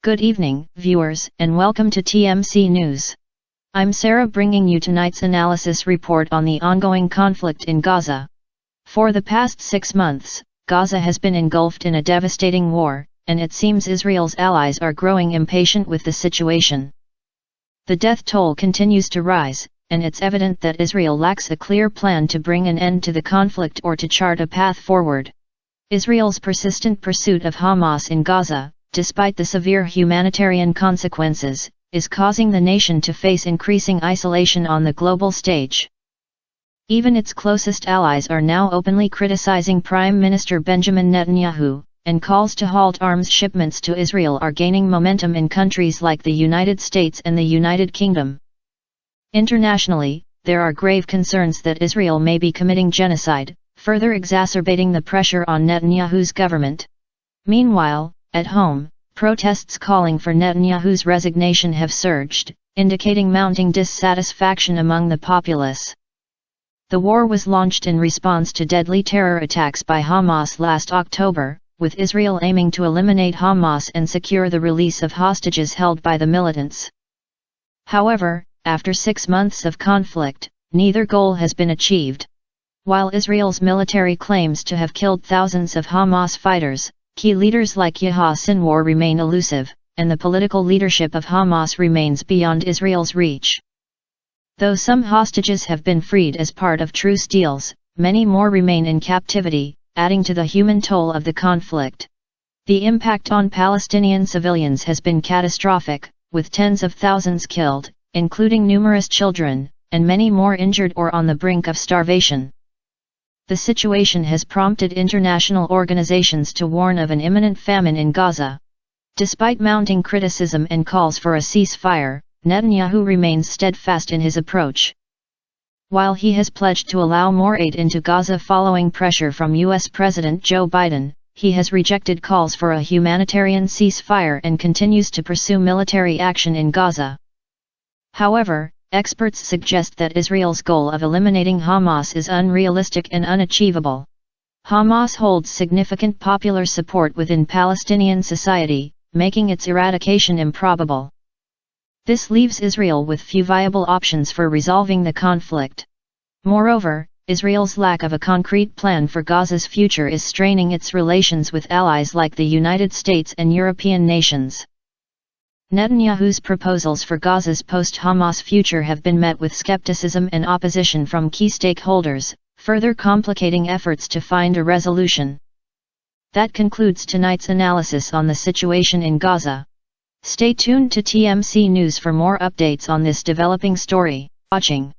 Good evening, viewers, and welcome to TMC News. I'm Sarah, bringing you tonight's analysis report on the ongoing conflict in Gaza. For the past 6 months, Gaza has been engulfed in a devastating war, and it seems Israel's allies are growing impatient with the situation. The death toll continues to rise, and it's evident that Israel lacks a clear plan to bring an end to the conflict or to chart a path forward. Israel's persistent pursuit of Hamas in Gaza, despite the severe humanitarian consequences, is causing the nation to face increasing isolation on the global stage. Even its closest allies are now openly criticizing Prime Minister Benjamin Netanyahu, and calls to halt arms shipments to Israel are gaining momentum in countries like the United States and the United Kingdom. Internationally, there are grave concerns that Israel may be committing genocide, further exacerbating the pressure on Netanyahu's government. Meanwhile, at home, protests calling for Netanyahu's resignation have surged, indicating mounting dissatisfaction among the populace. The war was launched in response to deadly terror attacks by Hamas last October, with Israel aiming to eliminate Hamas and secure the release of hostages held by the militants. However, after 6 months of conflict, neither goal has been achieved. While Israel's military claims to have killed thousands of Hamas fighters, key leaders like Yahya Sinwar remain elusive, and the political leadership of Hamas remains beyond Israel's reach. Though some hostages have been freed as part of truce deals, many more remain in captivity, adding to the human toll of the conflict. The impact on Palestinian civilians has been catastrophic, with tens of thousands killed, including numerous children, and many more injured or on the brink of starvation. The situation has prompted international organizations to warn of an imminent famine in Gaza. Despite mounting criticism and calls for a ceasefire, Netanyahu remains steadfast in his approach. While he has pledged to allow more aid into Gaza following pressure from U.S. President Joe Biden, he has rejected calls for a humanitarian ceasefire and continues to pursue military action in Gaza. However, experts suggest that Israel's goal of eliminating Hamas is unrealistic and unachievable. Hamas holds significant popular support within Palestinian society, making its eradication improbable. This leaves Israel with few viable options for resolving the conflict. Moreover, Israel's lack of a concrete plan for Gaza's future is straining its relations with allies like the United States and European nations. Netanyahu's proposals for Gaza's post-Hamas future have been met with skepticism and opposition from key stakeholders, further complicating efforts to find a resolution. That concludes tonight's analysis on the situation in Gaza. Stay tuned to TMC News for more updates on this developing story. Watching.